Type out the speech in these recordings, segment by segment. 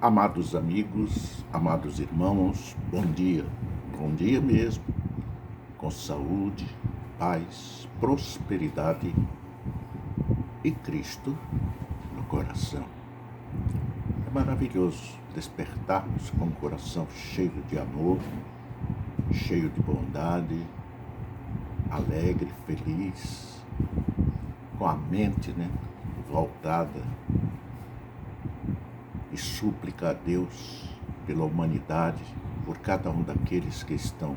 Amados amigos, amados irmãos, bom dia mesmo, com saúde, paz, prosperidade e Cristo no coração. É maravilhoso despertarmos com o coração cheio de amor, cheio de bondade, alegre, feliz, com a mente, voltada e súplica a Deus pela humanidade, por cada um daqueles que estão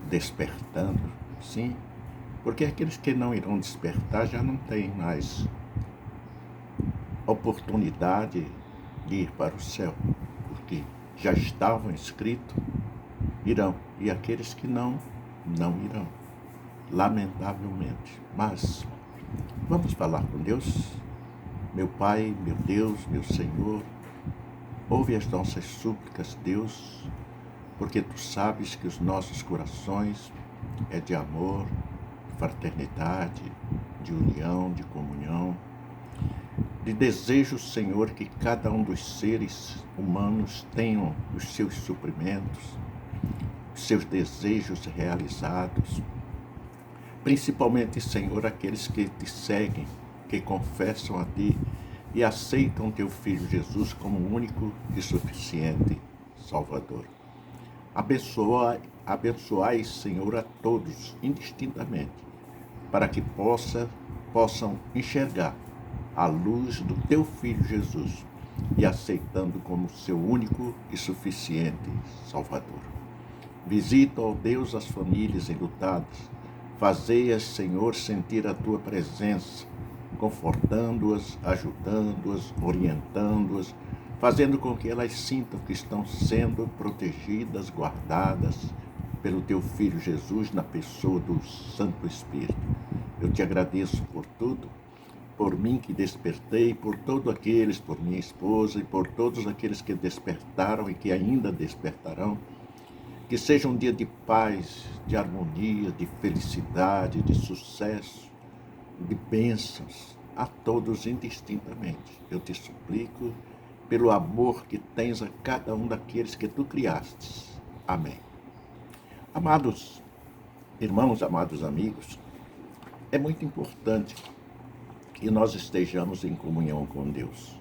despertando, sim, porque aqueles que não irão despertar já não têm mais oportunidade de ir para o céu, porque já estavam inscritos, irão, e aqueles que não irão, lamentavelmente. Mas vamos falar com Deus. Meu Pai, meu Deus, meu Senhor, ouve as nossas súplicas, Deus, porque Tu sabes que os nossos corações é de amor, de fraternidade, de união, de comunhão, de desejo, Senhor, que cada um dos seres humanos tenham os seus suprimentos, os seus desejos realizados, principalmente, Senhor, aqueles que Te seguem, que confessam a Ti e aceitam Teu Filho Jesus como único e suficiente Salvador. Abençoai, Senhor, a todos, indistintamente, para que possam enxergar a luz do Teu Filho Jesus e aceitando como seu único e suficiente Salvador. Visita, ó Deus, as famílias enlutadas. Fazei-as, Senhor, sentir a Tua presença, confortando-as, ajudando-as, orientando-as, fazendo com que elas sintam que estão sendo protegidas, guardadas pelo Teu Filho Jesus na pessoa do Santo Espírito. Eu Te agradeço por tudo, por mim que despertei, por todos aqueles, por minha esposa e por todos aqueles que despertaram e que ainda despertarão. Que seja um dia de paz, de harmonia, de felicidade, de sucesso, de bênçãos a todos indistintamente. Eu Te suplico pelo amor que tens a cada um daqueles que Tu criastes. Amém. Amados irmãos, amados amigos, é muito importante que nós estejamos em comunhão com Deus.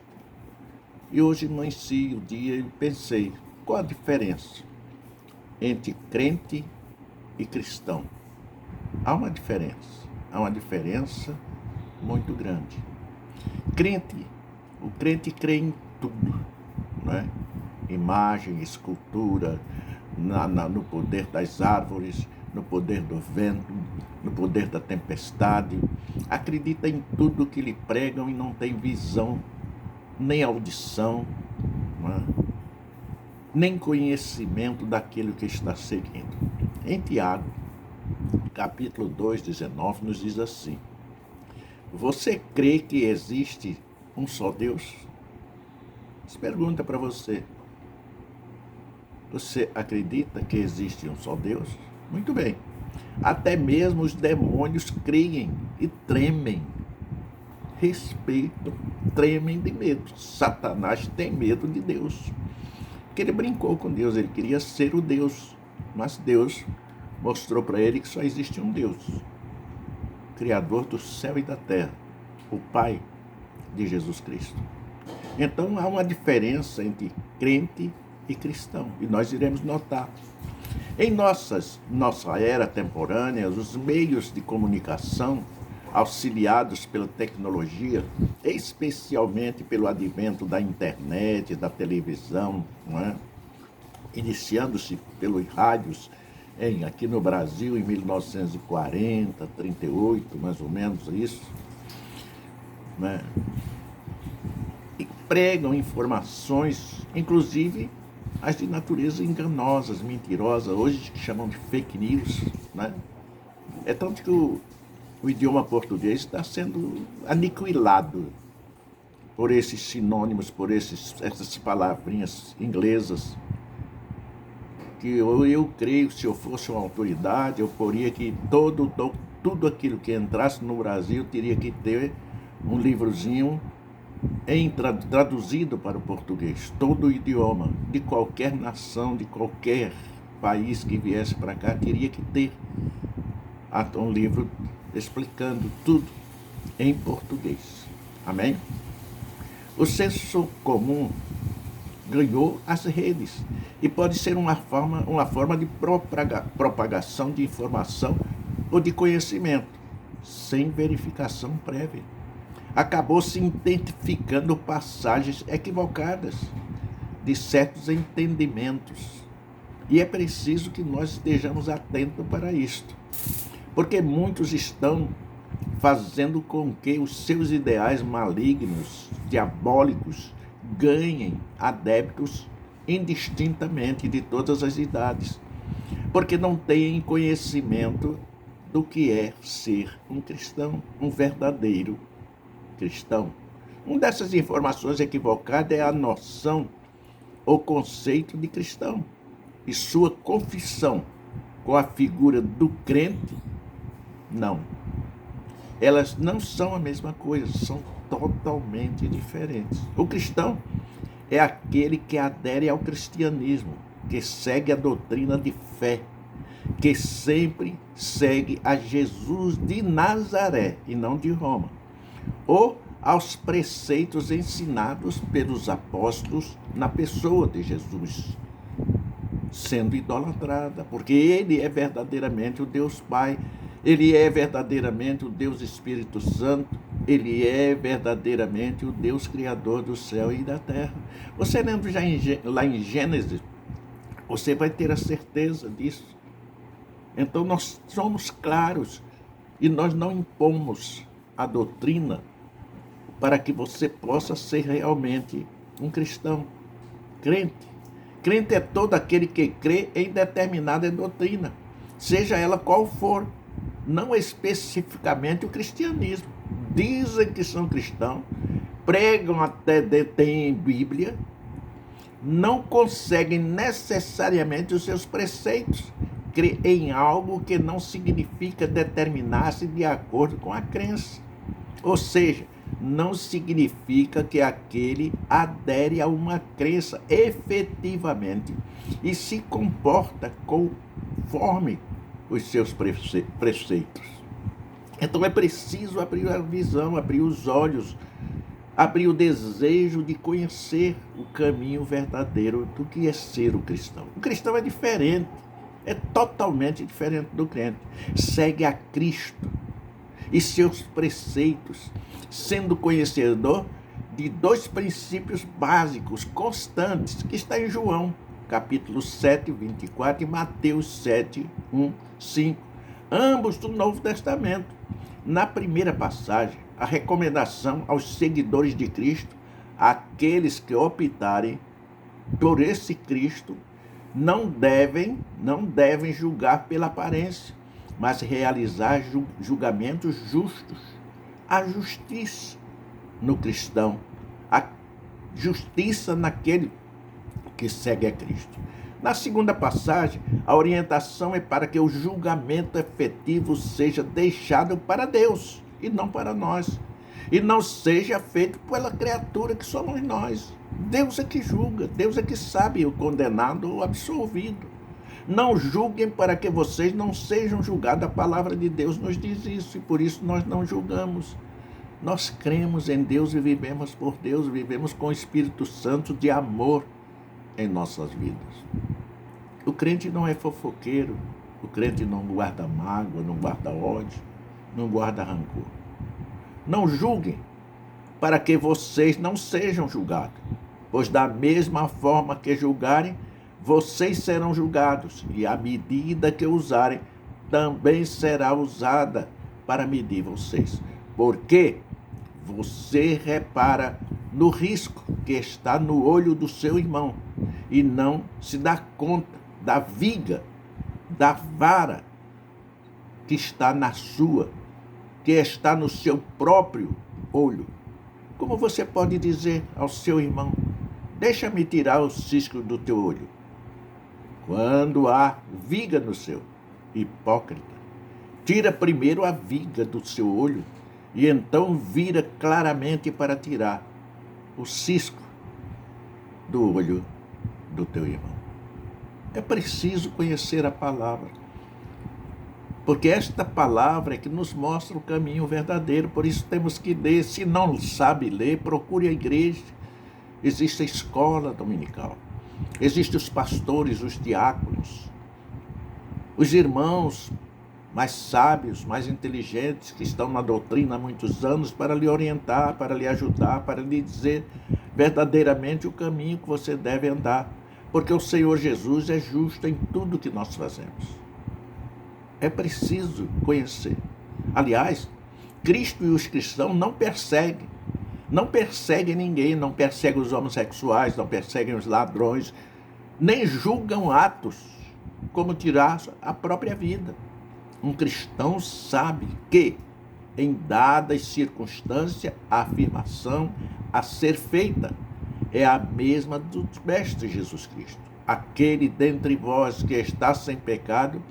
E hoje amanheci o dia e pensei, qual a diferença entre crente e cristão? Há uma diferença muito grande. O crente crê em tudo, não é? Imagem, escultura, no poder das árvores, no poder do vento, no poder da tempestade. Acredita em tudo que lhe pregam e não tem visão, nem audição, não é? Nem conhecimento daquilo que está seguindo. Em Tiago, capítulo 2, 19, nos diz assim: você crê que existe um só Deus? Essa pergunta para você. Você acredita que existe um só Deus? Muito bem. Até mesmo os demônios creem e tremem. Respeitam, tremem de medo. Satanás tem medo de Deus. Porque ele brincou com Deus, ele queria ser o Deus. Mas Deus mostrou para ele que só existe um Deus, Criador do céu e da terra, o Pai de Jesus Cristo. Então há uma diferença entre crente e cristão, e nós iremos notar. Em nossa era temporânea, os meios de comunicação, auxiliados pela tecnologia, especialmente pelo advento da internet, da televisão, não é? Iniciando-se pelos rádios, aqui no Brasil, em 1940, 38, mais ou menos isso, né? E pregam informações, inclusive as de natureza enganosas, mentirosas, hoje que chamam de fake news, né? É tanto que o idioma português está sendo aniquilado por esses sinônimos, por essas palavrinhas inglesas, que eu creio, se eu fosse uma autoridade, eu poria que tudo aquilo que entrasse no Brasil teria que ter um livrozinho traduzido para o português, todo o idioma de qualquer nação, de qualquer país que viesse para cá, teria que ter um livro explicando tudo em português. Amém? O senso comum ganhou as redes e pode ser uma forma de propagação de informação ou de conhecimento, sem verificação prévia. Acabou se identificando passagens equivocadas de certos entendimentos. E é preciso que nós estejamos atentos para isto, porque muitos estão fazendo com que os seus ideais malignos, diabólicos, ganhem adeptos indistintamente de todas as idades, porque não têm conhecimento do que é ser um cristão, um verdadeiro cristão. Uma dessas informações equivocadas é a noção ou conceito de cristão e sua confissão com a figura do crente. Não. Elas não são a mesma coisa, são totalmente diferentes. O cristão é aquele que adere ao cristianismo, que segue a doutrina de fé, que sempre segue a Jesus de Nazaré e não de Roma, ou aos preceitos ensinados pelos apóstolos na pessoa de Jesus, sendo idolatrada, porque ele é verdadeiramente o Deus Pai, ele é verdadeiramente o Deus Espírito Santo, ele é verdadeiramente o Deus Criador do céu e da terra. Você lembra lá em Gênesis, você vai ter a certeza disso. Então nós somos claros e nós não impomos a doutrina para que você possa ser realmente um cristão, crente. Crente é todo aquele que crê em determinada doutrina, seja ela qual for, não especificamente o cristianismo. Dizem que são cristãos, pregam até têm Bíblia, não conseguem necessariamente os seus preceitos, crer em algo que não significa determinar-se de acordo com a crença. Ou seja, não significa que aquele adere a uma crença efetivamente e se comporta conforme os seus preceitos. Então é preciso abrir a visão, abrir os olhos, abrir o desejo de conhecer o caminho verdadeiro do que é ser o cristão. O cristão é diferente, é totalmente diferente do crente. Segue a Cristo e seus preceitos, sendo conhecedor de dois princípios básicos, constantes, que está em João, capítulo 7, 24, e Mateus 7, 1, 5, ambos do Novo Testamento. Na primeira passagem, a recomendação aos seguidores de Cristo, aqueles que optarem por esse Cristo, não devem julgar pela aparência, mas realizar julgamentos justos. A justiça no cristão, a justiça naquele que segue a Cristo. Na segunda passagem, a orientação é para que o julgamento efetivo seja deixado para Deus e não para nós, e não seja feito pela criatura que somos nós. Deus é que julga, Deus é que sabe o condenado ou absolvido. Não julguem para que vocês não sejam julgados. A palavra de Deus nos diz isso e por isso nós não julgamos. Nós cremos em Deus e vivemos por Deus, vivemos com o Espírito Santo de amor em nossas vidas. O crente não é fofoqueiro, o crente não guarda mágoa, não guarda ódio, não guarda rancor. Não julguem para que vocês não sejam julgados, pois da mesma forma que julgarem, vocês serão julgados, e a medida que usarem também será usada para medir vocês. Porque você repara no risco que está no olho do seu irmão e não se dá conta da viga, da vara que está na sua, que está no seu próprio olho. Como você pode dizer ao seu irmão: deixa-me tirar o cisco do teu olho, quando há viga no seu? Hipócrita, tira primeiro a viga do seu olho e então vira claramente para tirar o cisco do olho do teu irmão. É preciso conhecer a palavra, porque esta palavra é que nos mostra o caminho verdadeiro. Por isso temos que ler. Se não sabe ler, procure a igreja. Existe a escola dominical, existem os pastores, os diáconos, os irmãos mais sábios, mais inteligentes, que estão na doutrina há muitos anos, para lhe orientar, para lhe ajudar, para lhe dizer verdadeiramente o caminho que você deve andar. Porque o Senhor Jesus é justo em tudo que nós fazemos. É preciso conhecer. Aliás, Cristo e os cristãos não perseguem ninguém, não perseguem os homossexuais, não perseguem os ladrões, nem julgam atos como tirar a própria vida. Um cristão sabe que, em dadas circunstâncias, a afirmação a ser feita é a mesma do Mestre Jesus Cristo. Aquele dentre vós que está sem pecado,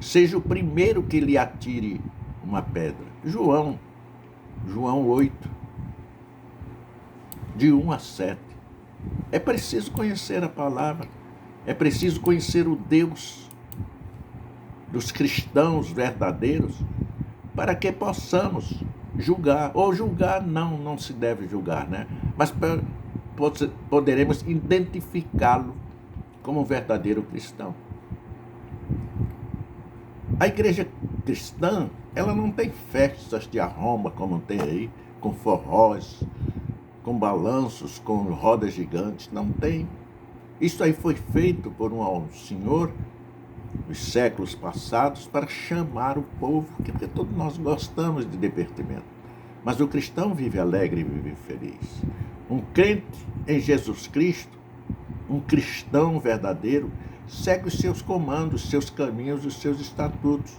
seja o primeiro que lhe atire uma pedra. João 8, de 1 a 7. É preciso conhecer a palavra, é preciso conhecer o Deus dos cristãos verdadeiros, para que possamos julgar. Ou julgar, não se deve julgar, né? Mas poderemos identificá-lo como um verdadeiro cristão. A igreja cristã, ela não tem festas de arromba como tem aí, com forrós, com balanços, com rodas gigantes. Não tem. Isso aí foi feito por um senhor nos séculos passados para chamar o povo, porque todos nós gostamos de divertimento. Mas o cristão vive alegre e vive feliz. Um crente em Jesus Cristo, um cristão verdadeiro, segue os seus comandos, os seus caminhos, os seus estatutos.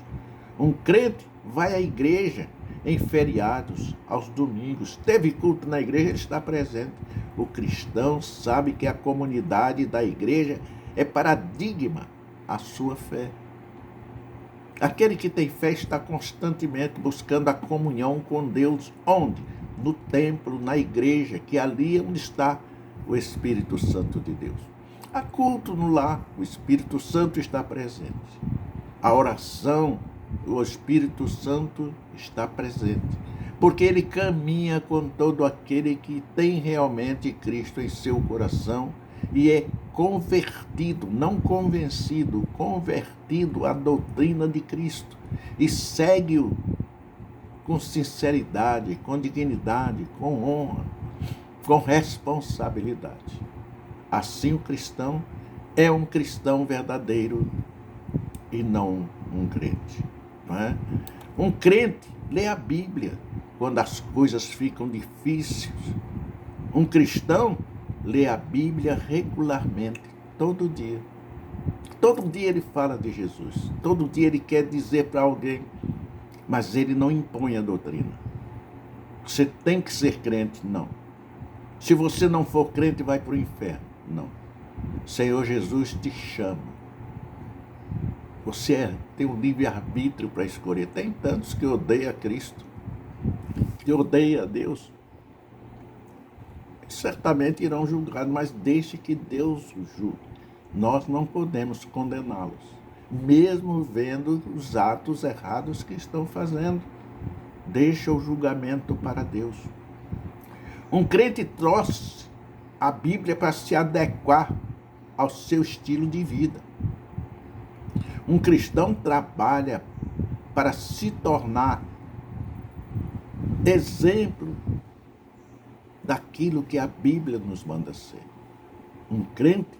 Um crente vai à igreja em feriados, aos domingos. Teve culto na igreja, ele está presente. O cristão sabe que a comunidade da igreja é paradigma à sua fé. Aquele que tem fé está constantemente buscando a comunhão com Deus. Onde? No templo, na igreja, que ali é onde está o Espírito Santo de Deus. Há culto no lar, o Espírito Santo está presente. A oração, o Espírito Santo está presente. Porque ele caminha com todo aquele que tem realmente Cristo em seu coração e é convertido, não convencido, convertido à doutrina de Cristo e segue-o com sinceridade, com dignidade, com honra, com responsabilidade. Assim o cristão é um cristão verdadeiro e não um crente. Não é? Um crente lê a Bíblia quando as coisas ficam difíceis. Um cristão lê a Bíblia regularmente, todo dia. Todo dia ele fala de Jesus. Todo dia ele quer dizer para alguém, mas ele não impõe a doutrina. Você tem que ser crente? Não. Se você não for crente, vai para o inferno. Não. O Senhor Jesus te chama. Você tem um livre-arbítrio para escolher. Tem tantos que odeiam a Cristo, que odeiam a Deus. Certamente irão julgar, mas deixe que Deus o julgue. Nós não podemos condená-los, mesmo vendo os atos errados que estão fazendo. Deixa o julgamento para Deus. Um crente trouxe a Bíblia para se adequar ao seu estilo de vida. Um cristão trabalha para se tornar exemplo daquilo que a Bíblia nos manda ser. Um crente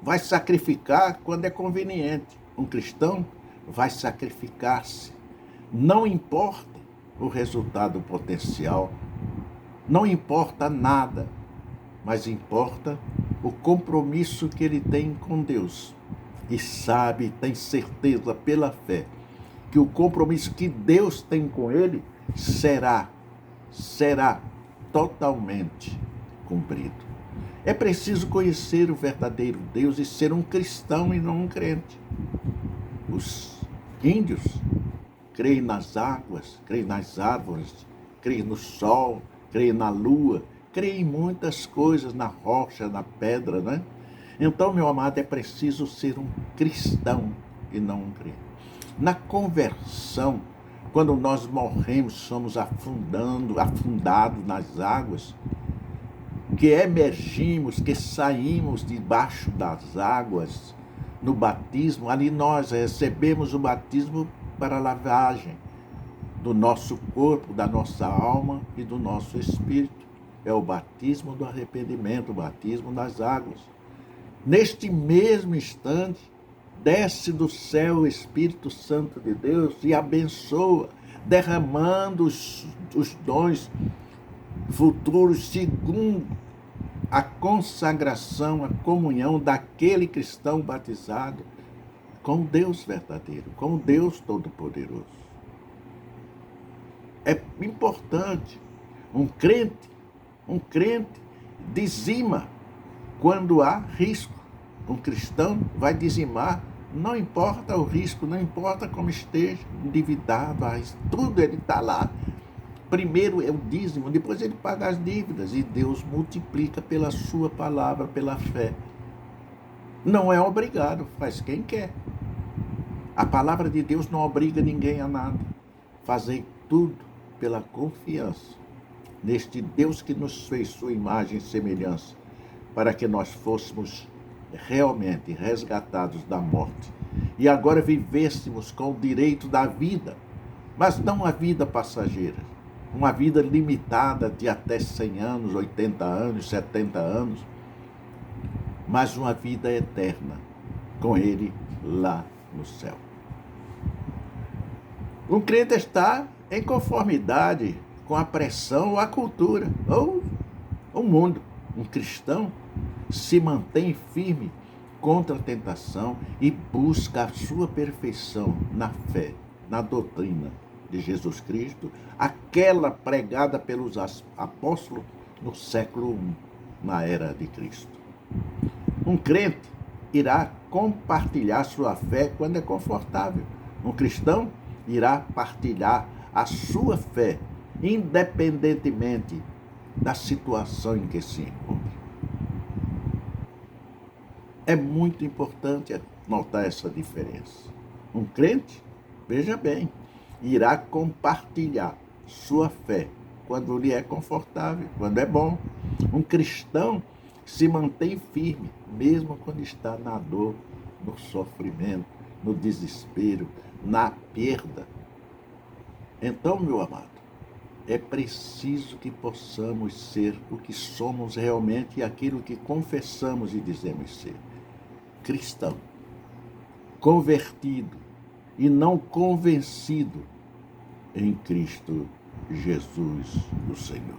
vai sacrificar quando é conveniente. Um cristão vai sacrificar-se. Não importa o resultado potencial, não importa nada, mas importa o compromisso que ele tem com Deus. E sabe, tem certeza pela fé, que o compromisso que Deus tem com ele será totalmente cumprido. É preciso conhecer o verdadeiro Deus e ser um cristão e não um crente. Os índios creem nas águas, creem nas árvores, creem no sol, creem na lua, crê em muitas coisas, na rocha, na pedra, né? Então, meu amado, é preciso ser um cristão e não um crente. Na conversão, quando nós morremos, somos afundados nas águas, que emergimos, que saímos debaixo das águas, no batismo, ali nós recebemos o batismo para a lavagem do nosso corpo, da nossa alma e do nosso espírito. É o batismo do arrependimento, o batismo das águas. Neste mesmo instante, desce do céu o Espírito Santo de Deus e abençoa, derramando os dons futuros segundo a consagração, a comunhão daquele cristão batizado com Deus verdadeiro, com Deus Todo-Poderoso. É importante. Um crente dizima quando há risco. Um cristão vai dizimar, não importa o risco, não importa como esteja, endividado, tudo ele está lá. Primeiro é o dízimo, depois ele paga as dívidas e Deus multiplica pela sua palavra, pela fé. Não é obrigado, faz quem quer. A palavra de Deus não obriga ninguém a nada. Fazei tudo pela confiança neste Deus que nos fez sua imagem e semelhança, para que nós fôssemos realmente resgatados da morte e agora vivêssemos com o direito da vida, mas não a vida passageira, uma vida limitada de até 100 anos, 80 anos, 70 anos, mas uma vida eterna com Ele lá no céu. Um crente está em conformidade com a pressão ou a cultura, ou o mundo. Um cristão se mantém firme contra a tentação e busca a sua perfeição na fé, na doutrina de Jesus Cristo, aquela pregada pelos apóstolos no século I, na era de Cristo. Um crente irá compartilhar sua fé quando é confortável. Um cristão irá partilhar a sua fé, independentemente da situação em que se encontra. É muito importante notar essa diferença. Um crente, veja bem, irá compartilhar sua fé quando lhe é confortável, quando é bom. Um cristão se mantém firme, mesmo quando está na dor, no sofrimento, no desespero, na perda. Então, meu amado, é preciso que possamos ser o que somos realmente e aquilo que confessamos e dizemos ser. Cristão, convertido e não convencido em Cristo Jesus, o Senhor.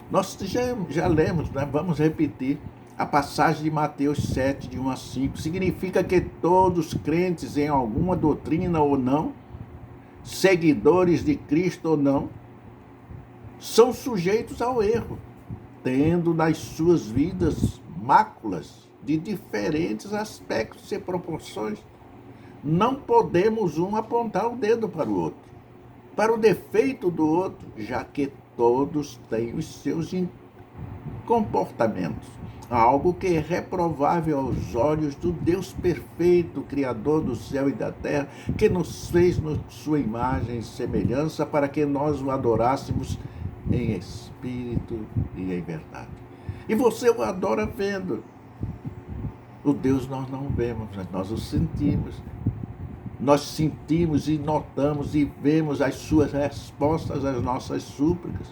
Nós já lemos, né? Vamos repetir a passagem de Mateus 7, de 1 a 5. Significa que todos crentes em alguma doutrina ou não, seguidores de Cristo ou não, são sujeitos ao erro, tendo nas suas vidas máculas de diferentes aspectos e proporções. Não podemos um apontar o dedo para o outro, para o defeito do outro, já que todos têm os seus comportamentos, algo que é reprovável aos olhos do Deus perfeito, Criador do céu e da terra, que nos fez na sua imagem e semelhança para que nós o adorássemos em espírito e em verdade. E você o adora vendo. O Deus nós não vemos, mas nós o sentimos. Nós sentimos e notamos e vemos as suas respostas às nossas súplicas.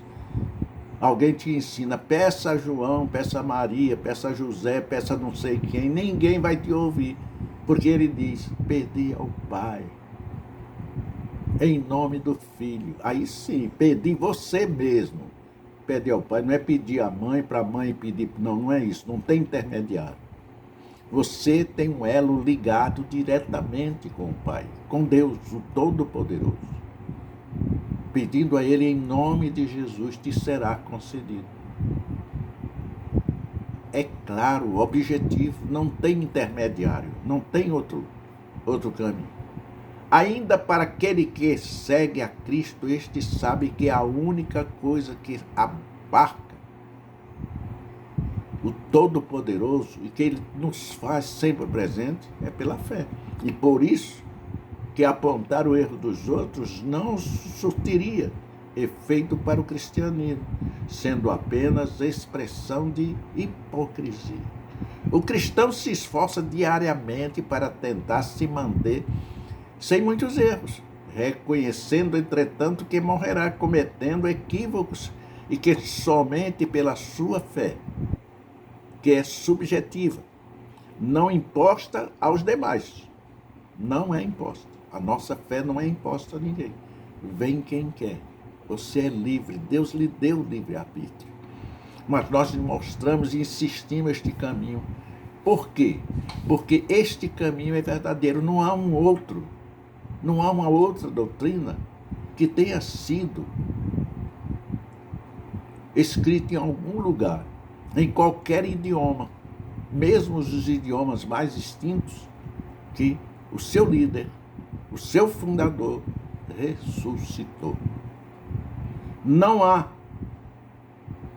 Alguém te ensina, peça a João, peça a Maria, peça a José, peça a não sei quem, ninguém vai te ouvir, porque ele diz, pedi ao Pai, em nome do Filho. Aí sim, pedi você mesmo, pedir ao Pai, não é pedir à mãe para a mãe pedir, não é isso, não tem intermediário. Você tem um elo ligado diretamente com o Pai, com Deus, o Todo-Poderoso. Pedindo a Ele em nome de Jesus, te será concedido. É claro, objetivo, não tem intermediário, não tem outro caminho. Ainda para aquele que segue a Cristo, este sabe que a única coisa que abarca o Todo-Poderoso e que Ele nos faz sempre presente é pela fé. E por isso que apontar o erro dos outros não surtiria efeito para o cristianismo, sendo apenas expressão de hipocrisia. O cristão se esforça diariamente para tentar se manter sem muitos erros, reconhecendo, entretanto, que morrerá cometendo equívocos e que somente pela sua fé, que é subjetiva, não imposta aos demais, não é imposta. A nossa fé não é imposta a ninguém. Vem quem quer. Você é livre. Deus lhe deu livre-arbítrio. Mas nós mostramos e insistimos este caminho. Por quê? Porque este caminho é verdadeiro. Não há um outro. Não há uma outra doutrina que tenha sido escrita em algum lugar, em qualquer idioma, mesmo os idiomas mais extintos, que o seu líder, o seu fundador, ressuscitou. Não há,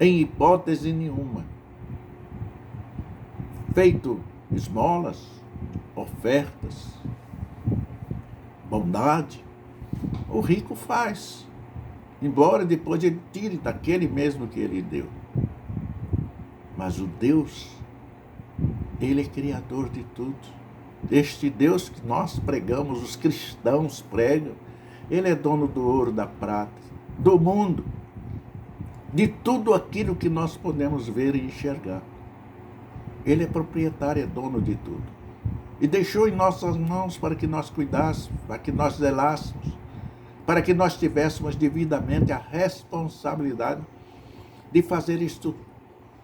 em hipótese nenhuma, feito esmolas, ofertas, bondade. O rico faz, embora depois ele tire daquele mesmo que ele deu. Mas o Deus, Ele é criador de tudo. Este Deus que nós pregamos, os cristãos pregam, Ele é dono do ouro, da prata, do mundo, de tudo aquilo que nós podemos ver e enxergar. Ele é proprietário, é dono de tudo. E deixou em nossas mãos para que nós cuidássemos, para que nós zelássemos, para que nós tivéssemos devidamente a responsabilidade de fazer isto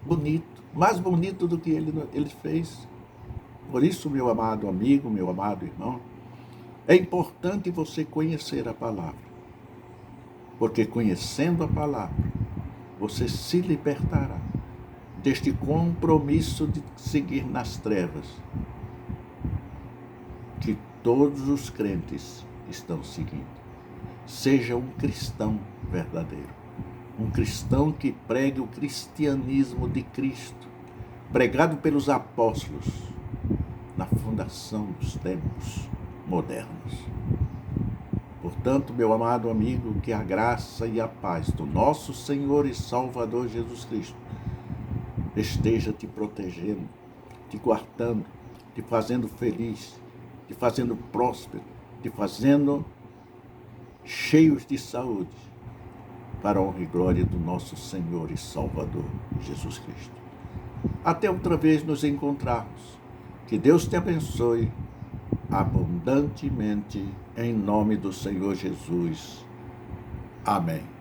bonito, mais bonito do que ele fez. Por isso, meu amado amigo, meu amado irmão, é importante você conhecer a palavra, porque conhecendo a palavra, você se libertará deste compromisso de seguir nas trevas que todos os crentes estão seguindo. Seja um cristão verdadeiro, um cristão que pregue o cristianismo de Cristo, pregado pelos apóstolos na fundação dos tempos modernos. Portanto, meu amado amigo, que a graça e a paz do nosso Senhor e Salvador Jesus Cristo esteja te protegendo, te guardando, te fazendo feliz, te fazendo próspero, te fazendo cheios de saúde, para a honra e glória do nosso Senhor e Salvador Jesus Cristo. Até outra vez nos encontrarmos. Que Deus te abençoe abundantemente, em nome do Senhor Jesus. Amém.